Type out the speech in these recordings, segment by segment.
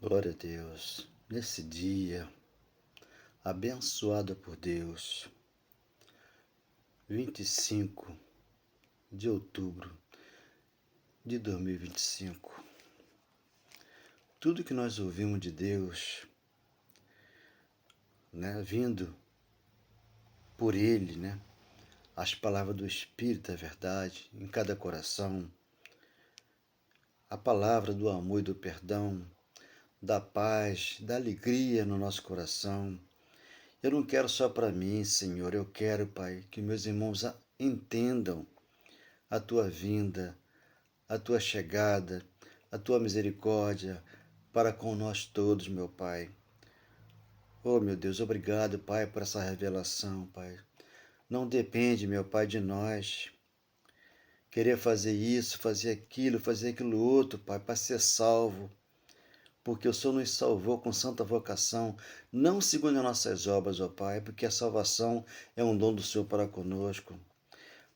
Glória a Deus. Nesse dia, abençoado por Deus, 25 de outubro de 2025. Tudo que nós ouvimos de Deus, vindo por Ele, as palavras do Espírito da verdade em cada coração, a palavra do amor e do perdão, da paz, da alegria no nosso coração. Eu não quero só para mim, Senhor, eu quero, Pai, que meus irmãos entendam a Tua vinda, a Tua chegada, a Tua misericórdia para com nós todos, meu Pai. Oh, meu Deus, obrigado, Pai, por essa revelação, Pai. Não depende, meu Pai, de nós querer fazer isso, fazer aquilo outro, Pai, para ser salvo. Porque o Senhor nos salvou com santa vocação, não segundo as nossas obras, ó Pai, porque a salvação é um dom do Senhor para conosco.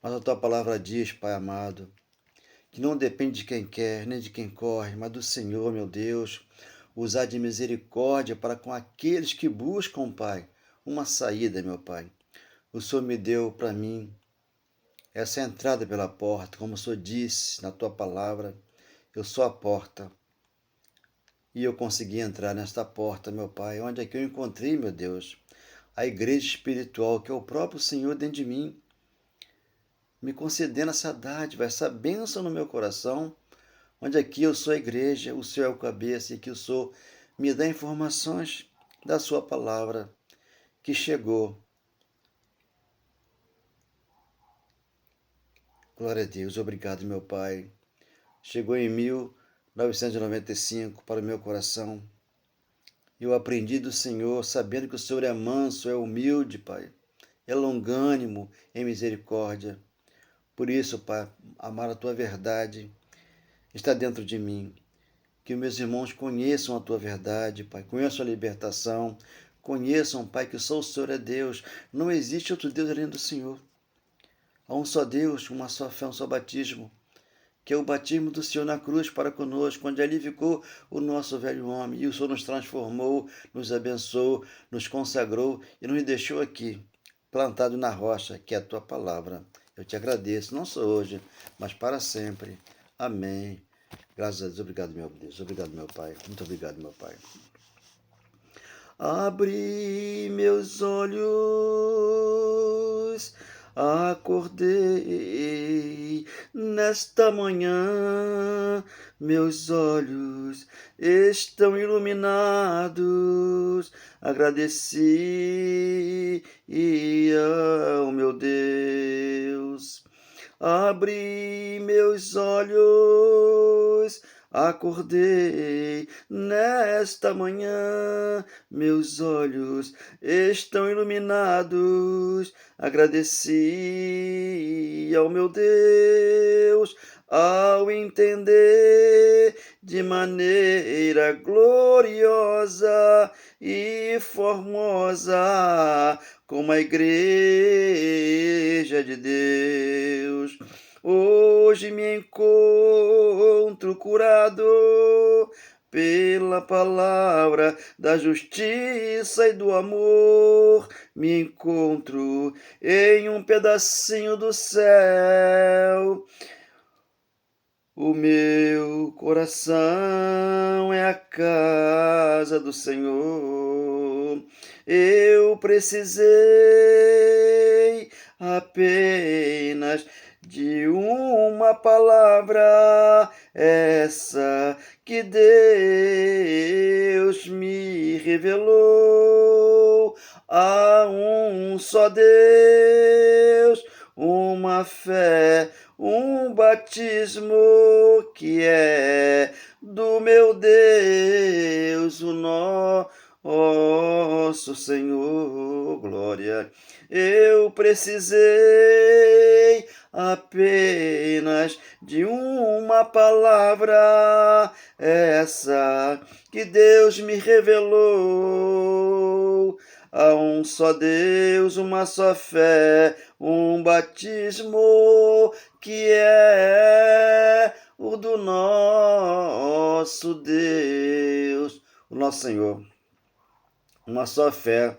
Mas a Tua palavra diz, Pai amado, que não depende de quem quer, nem de quem corre, mas do Senhor, meu Deus, usar de misericórdia para com aqueles que buscam, Pai, uma saída, meu Pai. O Senhor me deu para mim essa entrada pela porta, como o Senhor disse na Tua palavra, eu sou a porta. E eu consegui entrar nesta porta, meu Pai, onde é que eu encontrei, meu Deus, a igreja espiritual, que é o próprio Senhor dentro de mim, me concedendo essa dádiva, essa bênção no meu coração, onde aqui eu sou a igreja, o Senhor é o cabeça e que o Senhor me dá informações da sua palavra que chegou. Glória a Deus, obrigado, meu Pai. Chegou em 1995 para o meu coração. Eu aprendi do Senhor, sabendo que o Senhor é manso, é humilde, Pai, é longânimo em misericórdia. Por isso, Pai, amar a Tua verdade está dentro de mim. Que meus irmãos conheçam a Tua verdade, Pai, conheçam a libertação, conheçam, Pai, que só o Senhor é Deus. Não existe outro Deus além do Senhor. Há um só Deus, uma só fé, um só batismo, que é o batismo do Senhor na cruz para conosco, onde ali ficou o nosso velho homem, e o Senhor nos transformou, nos abençoou, nos consagrou e nos deixou aqui, plantado na rocha, que é a Tua palavra. Eu te agradeço, não só hoje, mas para sempre. Amém. Graças a Deus. Obrigado, meu Deus. Obrigado, meu Pai. Muito obrigado, meu Pai. Abri meus olhos, acordei nesta manhã, meus olhos estão iluminados. Agradeci ao meu Deus. Abri meus olhos, acordei nesta manhã, meus olhos estão iluminados. Agradeci ao meu Deus ao entender de maneira gloriosa e formosa como a igreja de Deus. Hoje me encontro curado pela palavra da justiça e do amor. Me encontro em um pedacinho do céu. O meu coração é a casa do Senhor. Eu precisei apenas de uma palavra, essa que Deus me revelou. Há um só Deus, uma fé, um batismo que é do meu Deus, o nosso Senhor. Glória. Eu precisei apenas de uma palavra, essa que Deus me revelou. Há um só Deus, uma só fé, um batismo que é o do nosso Deus, o nosso Senhor, uma só fé,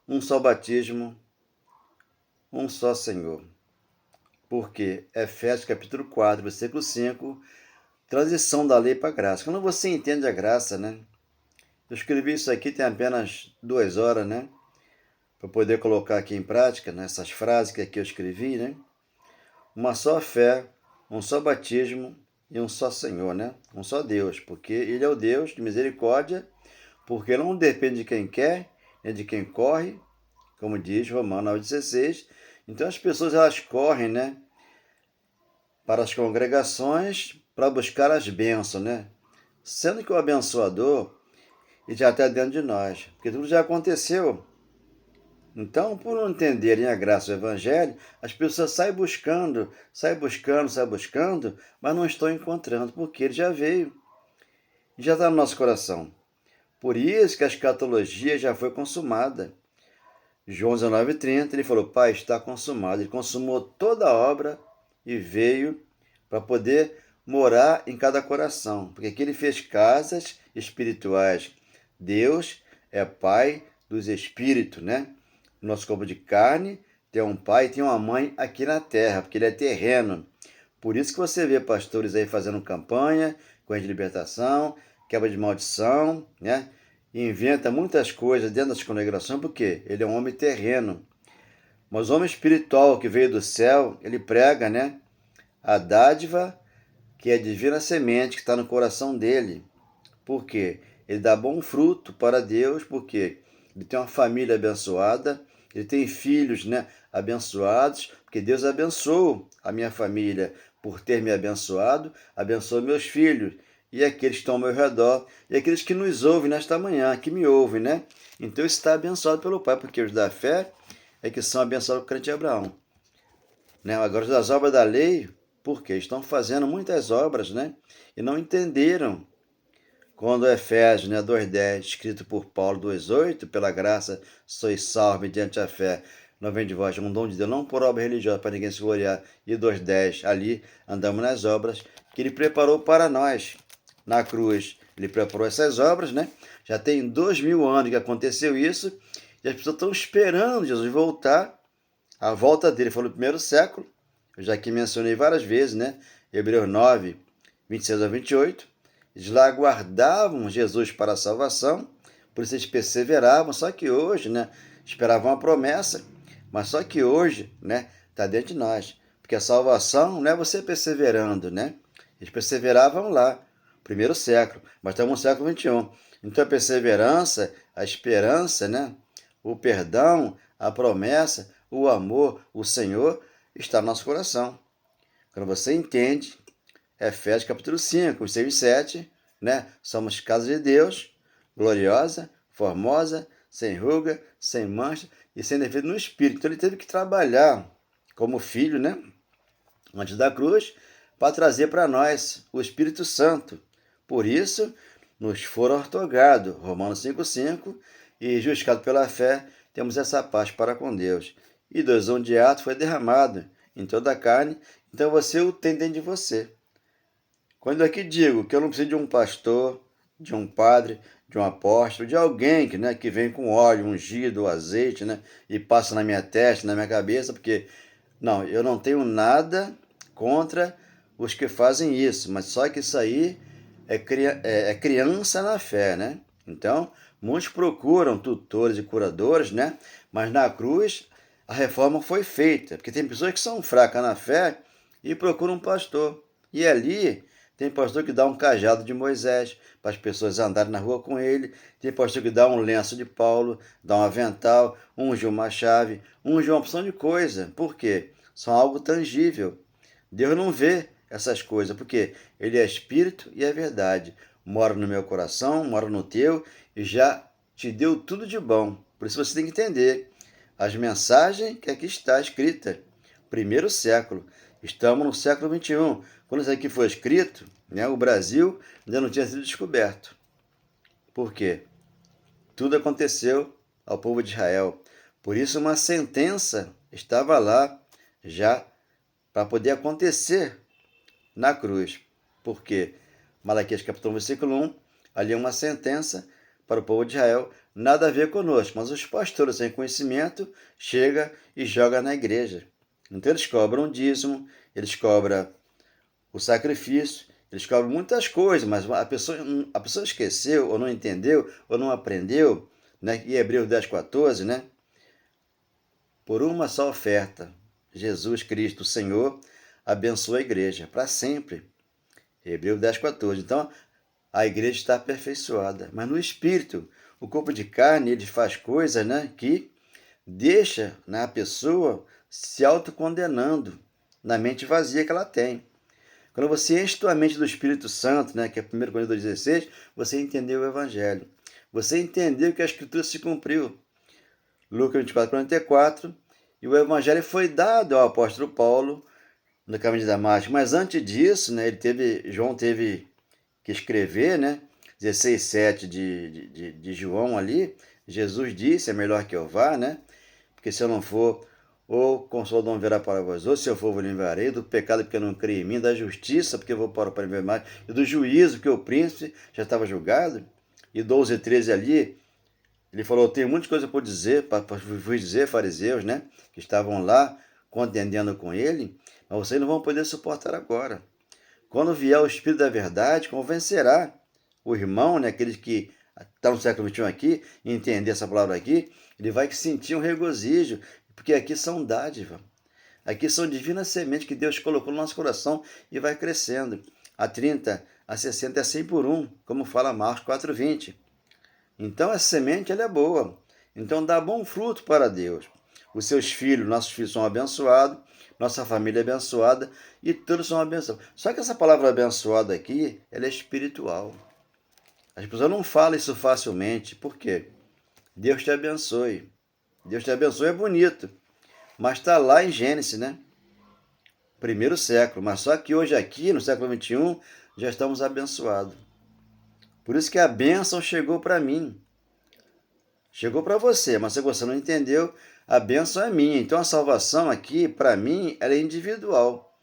um só batismo, um só Senhor. Porque Efésios capítulo 4, versículo 5, transição da lei para a graça. Quando você entende a graça, né? Eu escrevi isso aqui tem apenas 2 horas, né? Para poder colocar aqui em prática, nessas frases que aqui eu escrevi, né? Uma só fé, um só batismo e um só Senhor, né? Um só Deus, porque Ele é o Deus de misericórdia, porque não depende de quem quer, nem de quem corre, como diz Romanos 9,16. Então as pessoas elas correm, né? Para as congregações para buscar as bênçãos, né? Sendo que o abençoador ele já está dentro de nós, porque tudo já aconteceu. Então, por não entenderem a graça do Evangelho, as pessoas saem buscando, mas não estão encontrando, porque ele já veio, já está no nosso coração. Por isso que a escatologia já foi consumada. João 19,30, ele falou, Pai, está consumado. Ele consumou toda a obra e veio para poder morar em cada coração, porque aqui ele fez casas espirituais. Deus é Pai dos espíritos, né? Nosso corpo de carne tem um pai e tem uma mãe aqui na terra, porque ele é terreno. Por isso que você vê pastores aí fazendo campanha, coisa de libertação, quebra de maldição, né? E inventa muitas coisas dentro das congregações, porque ele é um homem terreno. Mas o homem espiritual que veio do céu, ele prega, né? A dádiva, que é a divina semente que está no coração dele. Por quê? Ele dá bom fruto para Deus, porque ele tem uma família abençoada, ele tem filhos, né, abençoados, porque Deus abençoou a minha família por ter me abençoado, abençoou meus filhos e aqueles que estão ao meu redor e aqueles que nos ouvem nesta manhã, que me ouvem, né? Então isso está abençoado pelo Pai, porque os da fé é que são abençoados por crente de Abraão. Né? Agora, os das obras da lei, porque estão fazendo muitas obras, né? E não entenderam quando Efésios, né, 2,10, escrito por Paulo 2,8, pela graça sois salvos mediante a fé, não vem de vós, um dom de Deus, não por obra religiosa, para ninguém se gloriar. E 2,10, ali andamos nas obras que ele preparou para nós na cruz. Ele preparou essas obras, né? Já tem 2000 anos que aconteceu isso, e as pessoas estão esperando Jesus voltar. A volta dele foi no primeiro século, eu já aqui mencionei várias vezes, né? Hebreus 9, 26 a 28. Eles lá aguardavam Jesus para a salvação, por isso eles perseveravam, só que hoje, né, esperavam a promessa, mas só que hoje, né, está dentro de nós, porque a salvação não é você perseverando, né? Eles perseveravam lá, primeiro século, mas estamos no século 21. Então a perseverança, a esperança, né, o perdão, a promessa, o amor, o Senhor está no nosso coração. Quando você entende Efésios capítulo 5, 6 e 7, né? Somos casa de Deus, gloriosa, formosa, sem ruga, sem mancha e sem defeito no Espírito. Então ele teve que trabalhar como filho, né? Antes da cruz, para trazer para nós o Espírito Santo. Por isso, nos foram ortogados, Romanos 5,5, e justificados pela fé, temos essa paz para com Deus. E do dom de ato foi derramado em toda a carne, então você o tem dentro de você. Quando aqui digo que eu não preciso de um pastor, de um padre, de um apóstolo, de alguém que, né, que vem com óleo ungido, azeite, né, e passa na minha testa, na minha cabeça, porque não, eu não tenho nada contra os que fazem isso, mas só que isso aí é criança na fé, né? Então, muitos procuram tutores e curadores, né? Mas na cruz a reforma foi feita, porque tem pessoas que são fracas na fé e procuram um pastor. E ali tem pastor que dá um cajado de Moisés para as pessoas andarem na rua com ele. Tem pastor que dá um lenço de Paulo, dá um avental, unge uma chave, unge uma opção de coisa. Por quê? São algo tangível. Deus não vê essas coisas, porque Ele é Espírito e é verdade. Mora no meu coração, mora no teu e já te deu tudo de bom. Por isso você tem que entender as mensagens que aqui está escrita. Primeiro século. Estamos no século 21. Quando isso aqui foi escrito, né, o Brasil ainda não tinha sido descoberto. Por quê? Tudo aconteceu ao povo de Israel. Por isso uma sentença estava lá já para poder acontecer na cruz. Porque Malaquias capítulo 1, versículo 1, Ali é uma sentença para o povo de Israel, nada a ver conosco, mas os pastores sem conhecimento chegam e jogam na igreja. Então eles cobram o dízimo, eles cobram o sacrifício, eles cobram muitas coisas, mas a pessoa esqueceu, ou não entendeu, ou não aprendeu, né? E Hebreus 10,14, né? Por uma só oferta, Jesus Cristo, o Senhor, abençoa a igreja para sempre. Hebreus 10,14. Então, a igreja está aperfeiçoada, mas no espírito, o corpo de carne, ele faz coisas, né, que deixa, né, a pessoa se autocondenando na mente vazia que ela tem. Quando você enche tua mente do Espírito Santo, né, que é 1 Coríntios 2,16, você entendeu o Evangelho. Você entendeu que a Escritura se cumpriu. Lucas 24,44, e o Evangelho foi dado ao apóstolo Paulo no caminho de Damasco. Mas antes disso, né, João teve que escrever, né, 16,7 de João ali. Jesus disse, é melhor que eu vá, né, porque se eu não for, o Consolador não virá para vós, ou se eu for, vos livrarei do pecado, porque eu não creio em mim, da justiça, porque eu vou para o enfermidade, e do juízo, porque o príncipe já estava julgado. E 12,13 ali, ele falou, tenho muitas coisas por dizer, para vos dizer, fariseus, né, que estavam lá contendendo com ele, mas vocês não vão poder suportar agora. Quando vier o Espírito da Verdade, convencerá o irmão, né, aquele que está no século XXI aqui, entender essa palavra aqui, ele vai sentir um regozijo, porque aqui são dádivas. Aqui são divinas sementes que Deus colocou no nosso coração e vai crescendo. A 30, a 60 é 100 por 1, como fala Marcos 4,20. Então, essa semente ela é boa. Então, dá bom fruto para Deus. Os seus filhos, nossos filhos são abençoados, nossa família é abençoada e todos são abençoados. Só que essa palavra abençoada aqui, ela é espiritual. As pessoas não falam isso facilmente. Por quê? Deus te abençoe. Deus te abençoe é bonito. Mas está lá em Gênesis, né? Primeiro século. Mas só que hoje aqui, no século XXI, já estamos abençoados. Por isso que a bênção chegou para mim. Chegou para você, mas se você não entendeu, a bênção é minha. Então a salvação aqui, para mim, ela é individual.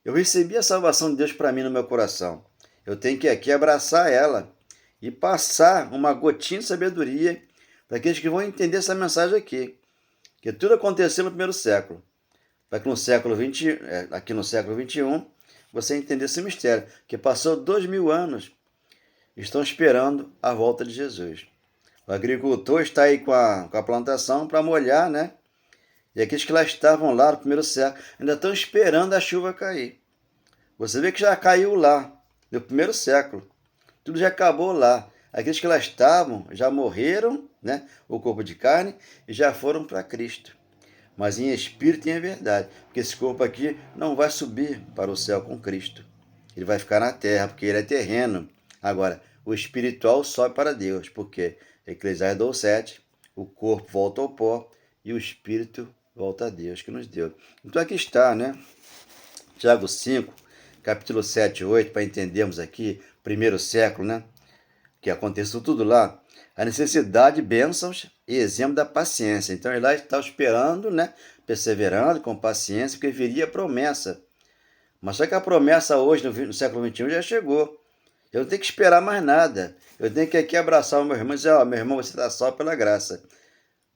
Eu recebi a salvação de Deus para mim no meu coração. Eu tenho que aqui abraçar ela e passar uma gotinha de sabedoria para aqueles que vão entender essa mensagem aqui. Que tudo aconteceu no primeiro século. Para que no século 20, aqui no século XXI, você entender esse mistério. Que passou 2000 anos. Estão esperando a volta de Jesus. O agricultor está aí com a plantação para molhar, né? E aqueles que lá estavam lá no primeiro século ainda estão esperando a chuva cair. Você vê que já caiu lá, no primeiro século. Tudo já acabou lá. Aqueles que lá estavam já morreram, né? O corpo de carne, e já foram para Cristo. Mas em espírito e em verdade. Porque esse corpo aqui não vai subir para o céu com Cristo. Ele vai ficar na terra, porque ele é terreno. Agora, o espiritual sobe para Deus, porque Eclesiastes 2,7, o corpo volta ao pó e o espírito volta a Deus que nos deu. Então aqui está, né? Tiago 5, capítulo 7 e 8, para entendermos aqui, primeiro século, né? Que aconteceu tudo lá. A necessidade, bênçãos e exemplo da paciência. Então ele lá está esperando, né? Perseverando com paciência, porque viria a promessa. Mas só que a promessa hoje, no século XXI, já chegou. Eu não tenho que esperar mais nada. Eu tenho que aqui abraçar o meu irmão e dizer, meu irmão, você está salvo pela graça.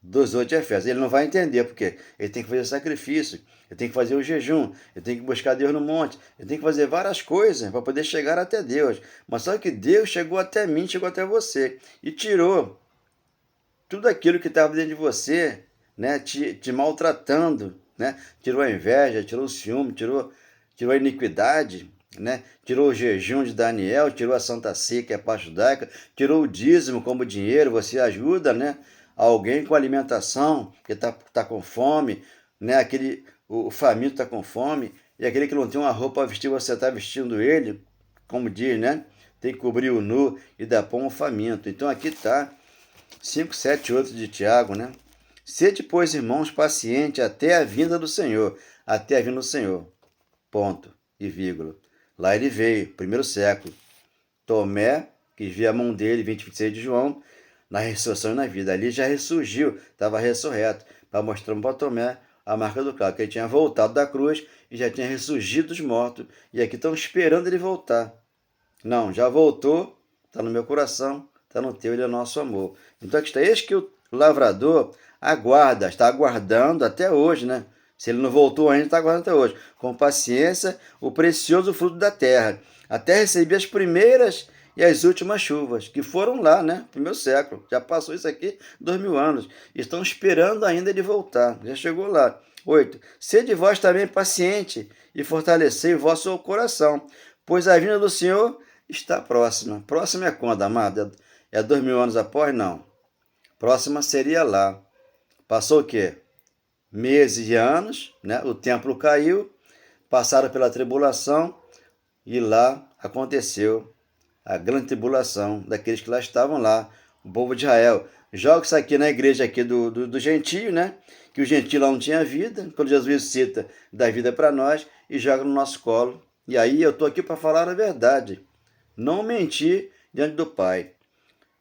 2,8 de Efésios. Ele não vai entender, porque ele tem que fazer sacrifício, ele tem que fazer o jejum, ele tem que buscar Deus no monte, ele tem que fazer várias coisas para poder chegar até Deus. Mas só que Deus chegou até mim, chegou até você e tirou tudo aquilo que estava dentro de você, né, te maltratando, né? Tirou a inveja, tirou o ciúme, tirou a iniquidade, né? Tirou o jejum de Daniel, tirou a Santa Ceia, que é a parte judaica, tirou o dízimo como dinheiro, você ajuda, né? Alguém com alimentação, que tá com fome, né? O faminto está com fome, e aquele que não tem uma roupa a vestir, você está vestindo ele, como diz, né? Tem que cobrir o nu e dar pão ao faminto. Então aqui está 5, 7, 8 de Tiago, né? Sede, pois, irmãos, paciente até a vinda do Senhor. Até a vinda do Senhor. Ponto e vírgula. Lá ele veio, primeiro século. Tomé, que via a mão dele, 20, 26 de João, na ressurreição e na vida. Ali já ressurgiu, estava ressurreto, para mostrar para Tomé a marca do clavo, que ele tinha voltado da cruz e já tinha ressurgido dos mortos. E aqui estão esperando ele voltar. Não, já voltou, está no meu coração, está no teu, ele é nosso amor. Então aqui está, eis que o lavrador aguarda, está aguardando até hoje, né? Se ele não voltou ainda, está aguardando até hoje. Com paciência, o precioso fruto da terra, até receber as primeiras e as últimas chuvas, que foram lá, né? Primeiro século. Já passou isso aqui 2000 anos. Estão esperando ainda ele voltar. Já chegou lá. 8. Sede vós também paciente e fortalecei o vosso coração, pois a vinda do Senhor está próxima. Próxima é quando, amado? É 2000 anos após? Não. Próxima seria lá. Passou o quê? Meses e anos, né? O templo caiu, passaram pela tribulação e lá aconteceu a grande tribulação daqueles que lá estavam lá, o povo de Israel. Joga isso aqui na igreja aqui do gentio, né? Que o gentio lá não tinha vida, quando Jesus cita, dá vida para nós e joga no nosso colo. E aí eu estou aqui para falar a verdade, não mentir diante do Pai,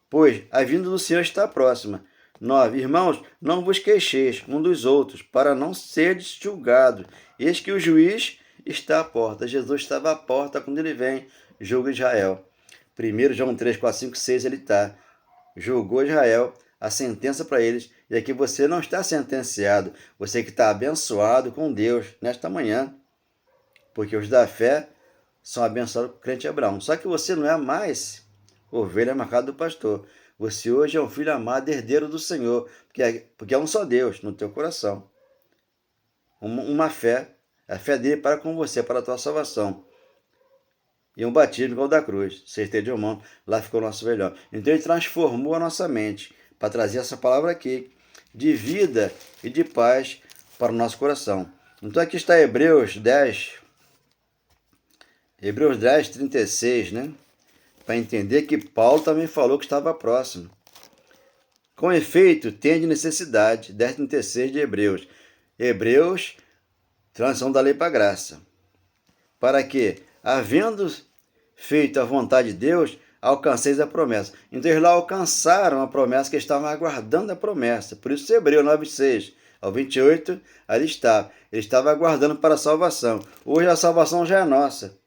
pois a vinda do Senhor está próxima. 9. Irmãos, não vos queixeis um dos outros, para não serdes julgados. Eis que o juiz está à porta. Jesus estava à porta quando ele vem, julga Israel. 1 João 3, 4, 5, 6, ele está. Julgou Israel, a sentença para eles. E aqui você não está sentenciado, você que está abençoado com Deus nesta manhã. Porque os da fé são abençoados com o crente Abraão. Só que você não é mais ovelha marcada do pastor. Você hoje é um filho amado, herdeiro do Senhor, porque é um só Deus no teu coração. Uma fé, a fé dele para com você, para a tua salvação. E um batismo igual da cruz, certeza de irmão, lá ficou o nosso melhor. Então ele transformou a nossa mente para trazer essa palavra aqui, de vida e de paz para o nosso coração. Então aqui está Hebreus 10, 36, né? Para entender que Paulo também falou que estava próximo. Com efeito, tem de necessidade, 10:36 de Hebreus. Hebreus, transição da lei para a graça. Para que, havendo feito a vontade de Deus, alcanceis a promessa. Então eles lá alcançaram a promessa, que estavam aguardando a promessa. Por isso, Hebreus 9:6 ao 28, ali está. Ele estava aguardando para a salvação. Hoje a salvação já é nossa.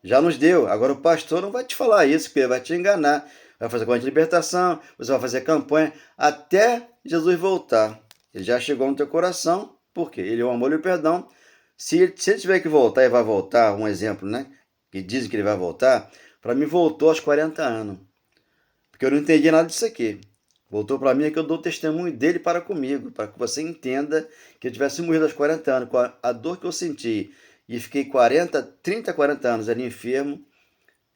Já nos deu. Agora o pastor não vai te falar isso, porque ele vai te enganar. Vai fazer campanha de libertação, você vai fazer campanha até Jesus voltar. Ele já chegou no teu coração, por quê? Ele é o amor e o perdão. Se ele tiver que voltar, e vai voltar, um exemplo, né? Que dizem que ele vai voltar, para mim voltou aos 40 anos. Porque eu não entendi nada disso aqui. Voltou para mim é que eu dou testemunho dele para comigo, para que você entenda que eu tivesse morrido aos 40 anos, com a dor que eu senti, e fiquei 30, 40 anos ali enfermo,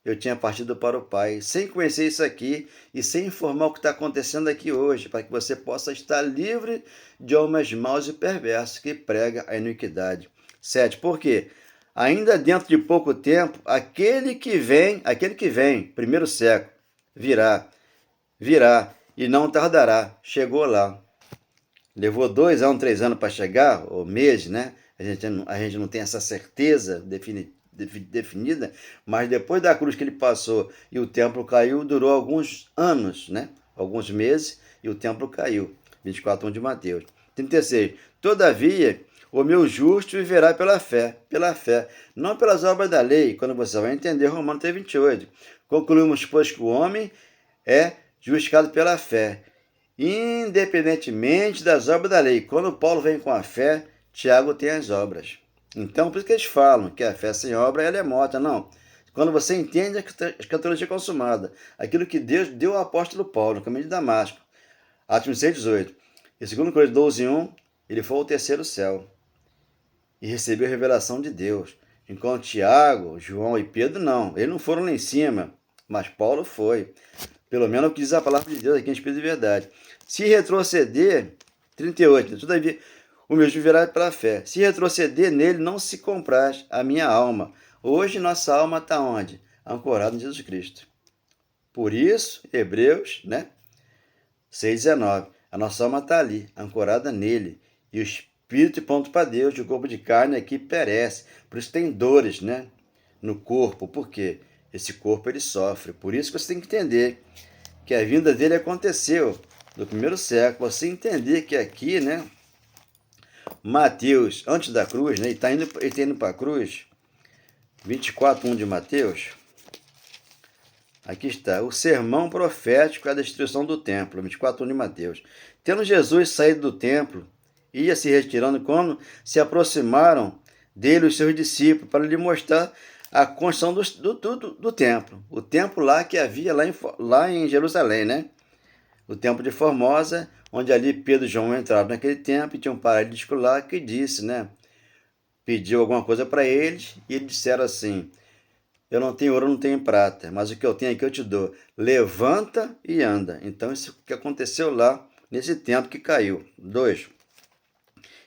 eu tinha partido para o Pai, sem conhecer isso aqui e sem informar o que está acontecendo aqui hoje, para que você possa estar livre de homens maus e perversos que pregam a iniquidade. 7. Por quê? Ainda dentro de pouco tempo, aquele que vem, primeiro século, virá, e não tardará. Chegou lá. Levou 2 anos, 3 anos para chegar, ou meses, né? A gente não tem essa certeza definida, mas depois da cruz que ele passou e o templo caiu, durou alguns anos, né? Alguns meses, e o templo caiu. 24:1 de Mateus. 36. Todavia, o meu justo viverá pela fé, não pelas obras da lei, quando você vai entender Romanos 3:28. Concluímos, pois, que o homem é justificado pela fé, independentemente das obras da lei. Quando Paulo vem com a fé, Tiago tem as obras. Então, por isso que eles falam que a fé sem obra ela é morta. Não. Quando você entende a escatologia consumada, aquilo que Deus deu ao apóstolo Paulo no caminho de Damasco, Atos 6:18. E segundo Coríntios 12:1, ele foi ao terceiro céu e recebeu a revelação de Deus. Enquanto Tiago, João e Pedro não. Eles não foram lá em cima, mas Paulo foi. Pelo menos é o que diz a palavra de Deus aqui em Espírito de Verdade. Se retroceder, 38, todavia, o meu viverá pela fé. Se retroceder nele, não se compraz a minha alma. Hoje nossa alma está onde? Ancorada em Jesus Cristo. Por isso, Hebreus, né? 6:19. A nossa alma está ali, ancorada nele. E o espírito pronto para Deus, e o corpo de carne aqui perece. Por isso tem dores, né? No corpo. Por quê? Esse corpo ele sofre. Por isso que você tem que entender que a vinda dele aconteceu no primeiro século. Você entender que aqui, né? Mateus, antes da cruz, né? Ele está indo para a cruz. 24:1 de Mateus. Aqui está, o sermão profético à destruição do templo, 24 de Mateus. Tendo Jesus saído do templo, ia se retirando quando se aproximaram dele os seus discípulos para lhe mostrar a construção do templo. O templo lá que havia lá em Jerusalém, né? O templo de Formosa, onde ali Pedro e João entraram naquele templo e tinha um paralítico lá que disse, né? Pediu alguma coisa para eles e eles disseram assim: eu não tenho ouro, não tenho prata, mas o que eu tenho aqui eu te dou. Levanta e anda. Então, isso que aconteceu lá, nesse templo que caiu. 2.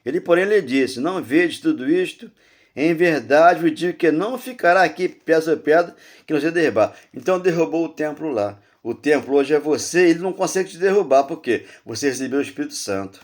Ele, porém, lhe disse: não vedes tudo isto? Em verdade vos digo que não ficará aqui pedra sobre pedra que não seja derrubar. Então, derrubou o templo lá. O templo hoje é você, ele não consegue te derrubar, porque você recebeu o Espírito Santo.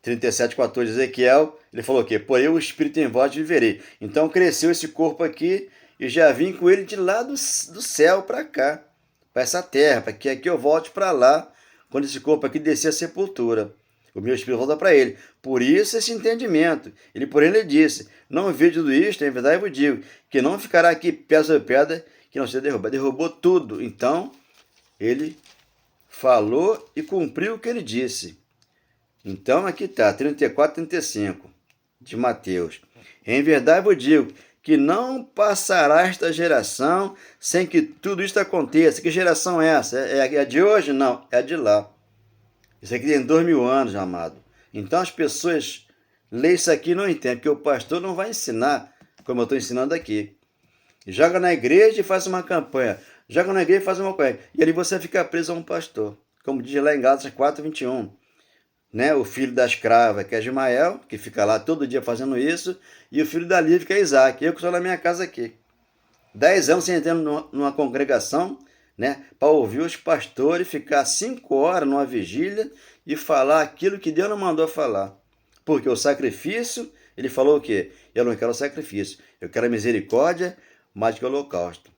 37:14, Ezequiel, ele falou o quê? Porém o Espírito em vós viverei. Então cresceu esse corpo aqui e já vim com ele de lá do céu para cá, para essa terra, para que aqui eu volte para lá, quando esse corpo aqui descer a sepultura. O meu Espírito volta para ele. Por isso esse entendimento. Ele, porém, lhe disse: não vejo tudo isto, em verdade eu vos digo, que não ficará aqui pedra sobre pedra que não seja derrubada. Derrubou tudo. Então, ele falou e cumpriu o que ele disse. Então, aqui está, 34, 35 de Mateus. Em verdade vos digo que não passará esta geração sem que tudo isto aconteça. Que geração é essa? É a de hoje? Não, é a de lá. Isso aqui tem 2000 anos, amado. Então as pessoas lêem isso aqui e não entendem, porque o pastor não vai ensinar como eu estou ensinando aqui. Joga na igreja e faz uma campanha. Joga na igreja e faz uma campanha. E ali você fica preso a um pastor. Como diz lá em Gálatas 4:21. Né, o filho da escrava, que é Ismael, que fica lá todo dia fazendo isso, e o filho da Lívia, que é Isaac. Eu que estou na minha casa aqui. 10 anos sem entrar numa congregação, né, para ouvir os pastores, ficar 5 horas numa vigília e falar aquilo que Deus não mandou falar. Porque o sacrifício, ele falou o quê? Eu não quero sacrifício, eu quero a misericórdia mais que o holocausto.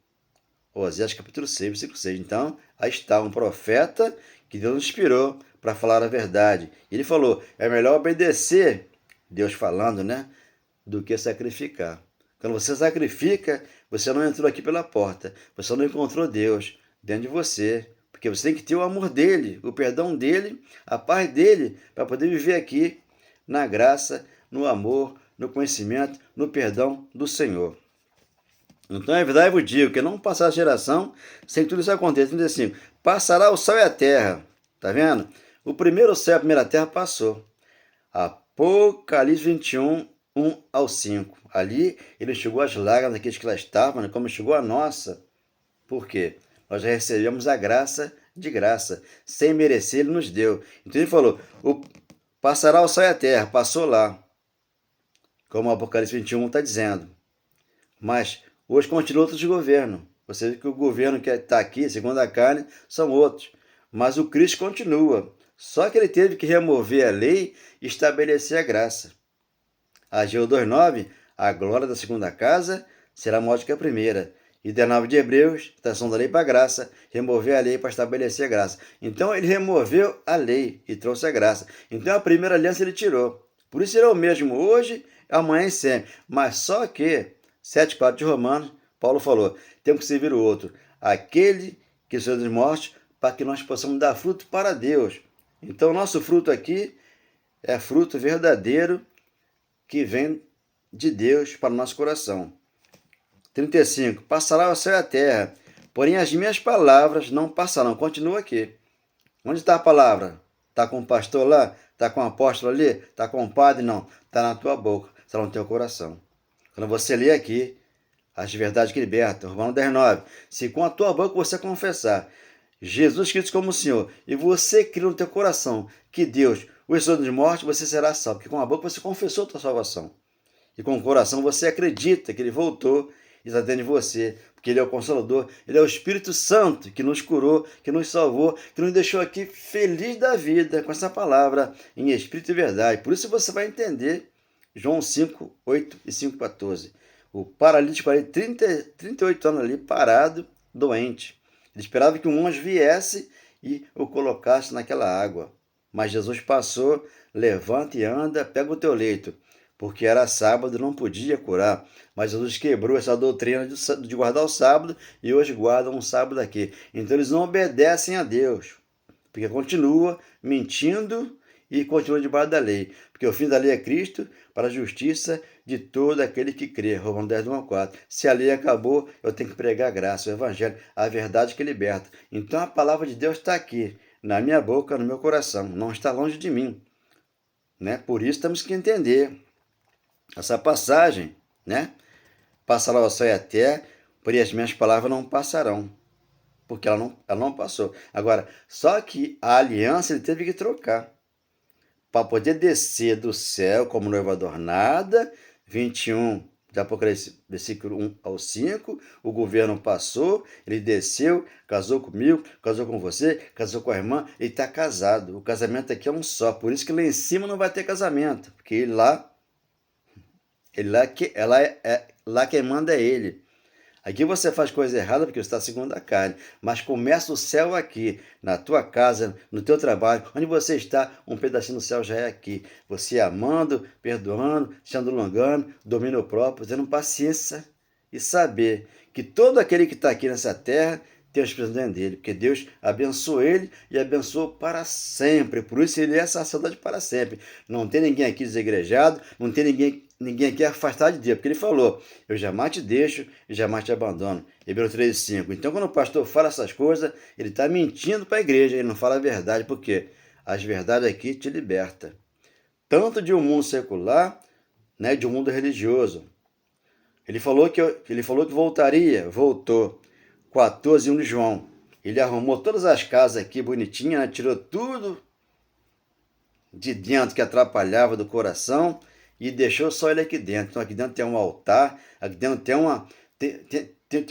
Oséias capítulo 6, versículo 6. Então, aí está um profeta que Deus inspirou para falar a verdade. Ele falou, é melhor obedecer, Deus falando, né, do que sacrificar. Quando você sacrifica, você não entrou aqui pela porta, você não encontrou Deus dentro de você, porque você tem que ter o amor dele, o perdão dele, a paz dele, para poder viver aqui na graça, no amor, no conhecimento, no perdão do Senhor. Então, é verdade, eu vos digo que não passará a geração sem que tudo isso aconteça. 35. Passará o céu e a terra. Tá vendo? O primeiro céu e a primeira terra passou. Apocalipse 21, 1 ao 5. Ali ele enxugou as lágrimas daqueles que lá estavam, né, como enxugou a nossa. Por quê? Nós já recebemos a graça de graça. Sem merecer, ele nos deu. Então ele falou, passará o céu e a terra. Passou lá. Como o Apocalipse 21 está dizendo. Mas hoje continua outros governos. Você vê que o governo que está aqui, segundo a carne, são outros. Mas o Cristo continua. Só que ele teve que remover a lei e estabelecer a graça. Ageu 2:9, a glória da segunda casa será maior do que a primeira. E 19 de Hebreus, tração da lei para a graça, remover a lei para estabelecer a graça. Então ele removeu a lei e trouxe a graça. Então a primeira aliança ele tirou. Por isso ele é o mesmo hoje, amanhã e sempre. Mas só que 7:4 de Romanos, Paulo falou, temos que servir o outro, aquele que saiu dos mortos, para que nós possamos dar fruto para Deus. Então, nosso fruto aqui é fruto verdadeiro que vem de Deus para o nosso coração. 35. Passará o céu e a terra, porém as minhas palavras não passarão. Continua aqui. Onde está a palavra? Está com o pastor lá? Está com o apóstolo ali? Está com o padre? Não. Está na tua boca, está no teu coração. Quando você lê aqui, as verdades que libertam, Romanos 10:9, se com a tua boca você confessar Jesus Cristo como Senhor, e você crê no teu coração que Deus o ressuscitou dos mortos, você será salvo, porque com a boca você confessou a tua salvação, e com o coração você acredita que Ele voltou e está dentro de você, porque Ele é o Consolador, Ele é o Espírito Santo que nos curou, que nos salvou, que nos deixou aqui feliz da vida com essa palavra em Espírito e verdade. Por isso você vai entender João 5:8 e 5:14. O paralítico ali, 38 anos ali, parado, doente. Ele esperava que um anjo viesse e o colocasse naquela água. Mas Jesus passou, levanta e anda, pega o teu leito. porque era sábado, não podia curar. Mas Jesus quebrou essa doutrina de guardar o sábado e hoje guardam um sábado aqui. Então eles não obedecem a Deus, porque continua mentindo e continua debaixo da lei. Porque o fim da lei é Cristo para a justiça de todo aquele que crê. Romanos 10, 1 a 4. Se a lei acabou, eu tenho que pregar a graça, o evangelho, a verdade que liberta. Então a palavra de Deus está aqui, na minha boca, no meu coração, não está longe de mim. Né? Por isso temos que entender essa passagem, né? Passará o céu e a terra, porém as minhas palavras não passarão, porque ela não passou. Agora, só que a aliança ele teve que trocar para poder descer do céu como noiva adornada. 21 de Apocalipse, versículo 1 ao 5, o governo passou, ele desceu, casou comigo, casou com você, casou com a irmã, ele está casado. O casamento aqui é um só, por isso que lá em cima não vai ter casamento, porque lá quem manda é ele. Aqui você faz coisa errada porque você está segundo a carne, mas começa o céu aqui, na tua casa, no teu trabalho, onde você está, um pedacinho do céu já é aqui. Você amando, perdoando, sendo longano, domínio próprio, tendo paciência e saber que todo aquele que está aqui nessa terra tem o Espírito dentro dele, porque Deus abençoou ele e abençoou para sempre. Por isso ele é sacerdote para sempre. Não tem ninguém aqui desegrejado, não tem ninguém aqui afastado de Deus, porque ele falou: eu jamais te deixo e jamais te abandono. Hebreus 13:5. Então, quando o pastor fala essas coisas, ele está mentindo para a igreja, ele não fala a verdade, porque as verdades aqui te libertam, tanto de um mundo secular, né, de um mundo religioso. Ele falou que voltaria, voltou. 14:1 de João. Ele arrumou todas as casas aqui bonitinhas, né, tirou tudo de dentro que atrapalhava do coração e deixou só ele aqui dentro. Então aqui dentro tem um altar, aqui dentro tem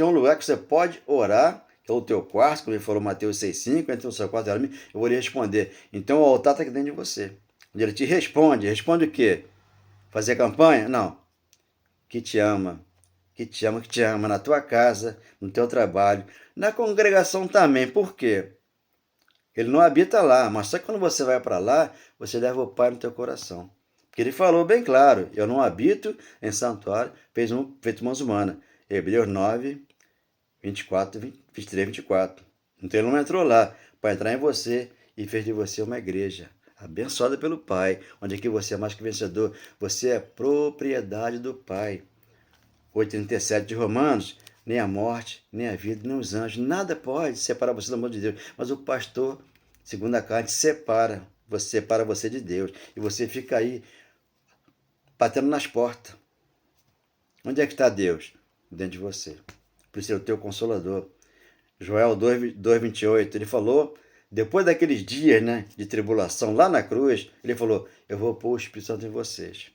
um lugar que você pode orar, que é o teu quarto, como ele falou Mateus 6,5, entre o seu quarto e a mim, eu vou lhe responder. Então o altar está aqui dentro de você. Ele te responde o quê? Fazer campanha? Não. Que te ama, que te ama na tua casa, no teu trabalho, na congregação também. Por quê? Ele não habita lá, mas só que quando você vai para lá, você leva o Pai no teu coração. Porque ele falou bem claro: eu não habito em santuário feito mãos humanas. Hebreus 9, 24, 23, 24. Então ele não entrou lá para entrar em você e fez de você uma igreja abençoada pelo Pai, onde aqui você é mais que vencedor. Você é propriedade do Pai. 8,37 de Romanos: nem a morte, nem a vida, nem os anjos, nada pode separar você do amor de Deus. Mas o pastor, segundo a carne, separa você de Deus. E você fica aí batendo nas portas. Onde é que está Deus? Dentro de você. Por isso é o teu consolador. Joel 2,28, ele falou, depois daqueles dias, né, de tribulação lá na cruz, ele falou: eu vou pôr o Espírito Santo em vocês.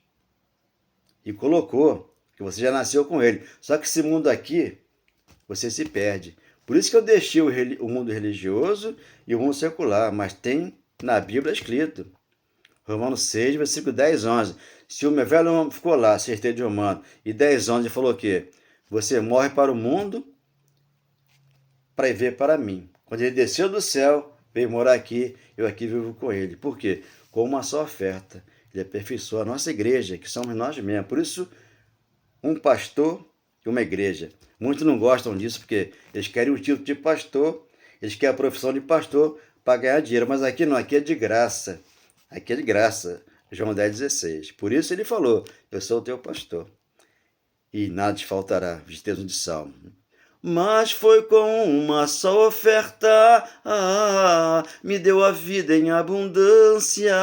E colocou, que você já nasceu com ele. Só que esse mundo aqui, você se perde. Por isso que eu deixei o mundo religioso e o mundo secular, mas tem na Bíblia escrito. Romanos 6, versículo 10, 11. Se o meu velho homem ficou lá, certeza de Romano, e 10, 11 ele falou o quê? Você morre para o mundo para viver para mim. Quando ele desceu do céu, veio morar aqui, eu aqui vivo com ele. Por quê? Com uma só oferta. Ele aperfeiçoa a nossa igreja, que somos nós mesmos. Por isso, um pastor e uma igreja. Muitos não gostam disso porque eles querem o título de pastor, eles querem a profissão de pastor para ganhar dinheiro. Mas aqui não, aqui é de graça. Aqui é de graça. João 10,16. Por isso ele falou: eu sou o teu pastor e nada te faltará. Texto de Salmo. Mas foi com uma só oferta, me deu a vida em abundância.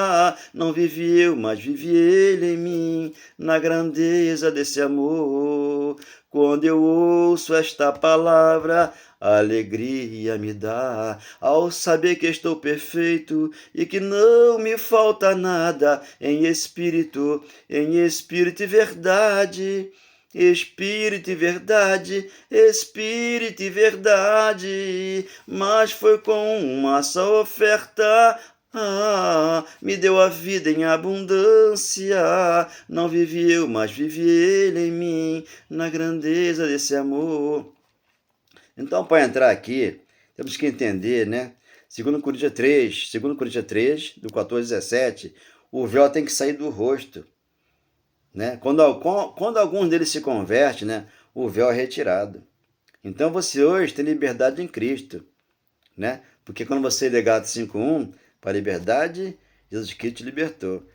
Não vivi eu, mas vive ele em mim, na grandeza desse amor. Quando eu ouço esta palavra, a alegria me dá, ao saber que estou perfeito e que não me falta nada, em espírito e verdade. Espírito e verdade, Espírito e verdade, mas foi com uma só oferta, me deu a vida em abundância. Não vivi eu, mas vive ele em mim, na grandeza desse amor. Então, para entrar aqui, temos que entender, né? 2 Coríntios 3, do 14 a 17, o véu tem que sair do rosto. né? Quando alguns deles se convertem, né, o véu é retirado. Então você hoje tem liberdade em Cristo, né? Porque quando você lê Gálatas 5:1, para a liberdade, Jesus Cristo te libertou.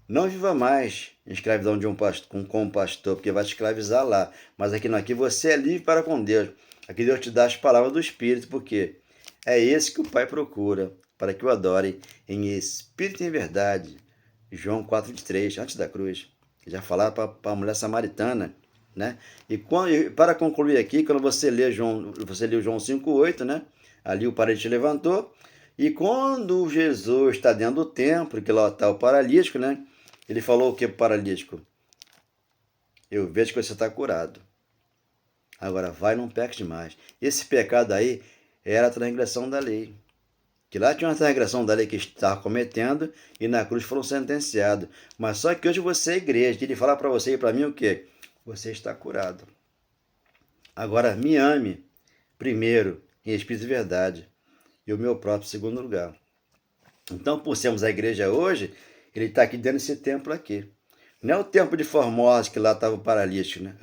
Não viva mais em escravidão de um pastor, com um pastor, porque vai te escravizar lá. Mas aqui você é livre para com Deus. Aqui Deus te dá as palavras do Espírito, porque é esse que o Pai procura, para que o adore em espírito e em verdade. João 4:23, antes da cruz. Já falava para a mulher samaritana, né? E para concluir aqui, quando você lê João 5:8, né? Ali o paralítico levantou, e quando Jesus está dentro do templo, que lá está o paralítico, né? Ele falou o que para o paralítico? Eu vejo que você está curado. Agora vai, não peques demais. Esse pecado aí era a transgressão da lei. Que lá tinha uma transgressão da lei que estava cometendo e na cruz foram sentenciados. Mas só que hoje você é igreja. Ele fala para você e para mim o quê? Você está curado. Agora me ame primeiro em espírito e verdade e o meu próprio em segundo lugar. Então, por sermos a igreja hoje, ele está aqui dentro desse templo aqui. Não é o templo de Formosa que lá estava o paralítico, né?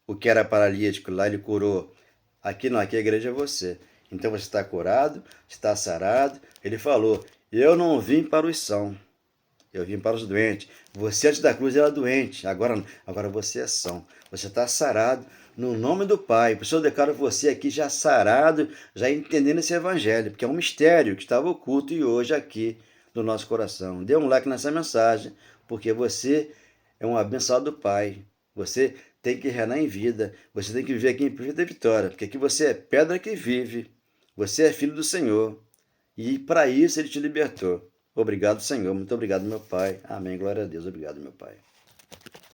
O que era paralítico lá ele curou. Aqui não, aqui a igreja é você. Então você está curado, está sarado. Ele falou: eu não vim para os sãos, eu vim para os doentes. Você antes da cruz era doente, agora você é são. Você está sarado no nome do Pai. Por isso eu declaro você aqui já sarado, já entendendo esse evangelho, porque é um mistério que estava oculto e hoje aqui no nosso coração. Dê um like nessa mensagem, porque você é um abençoado do Pai. Você tem que reinar em vida. Você tem que viver aqui em perfeita vitória, porque aqui você é pedra que vive. Você é filho do Senhor. E para isso ele te libertou. Obrigado, Senhor. Muito obrigado, meu Pai. Amém. Glória a Deus. Obrigado, meu Pai.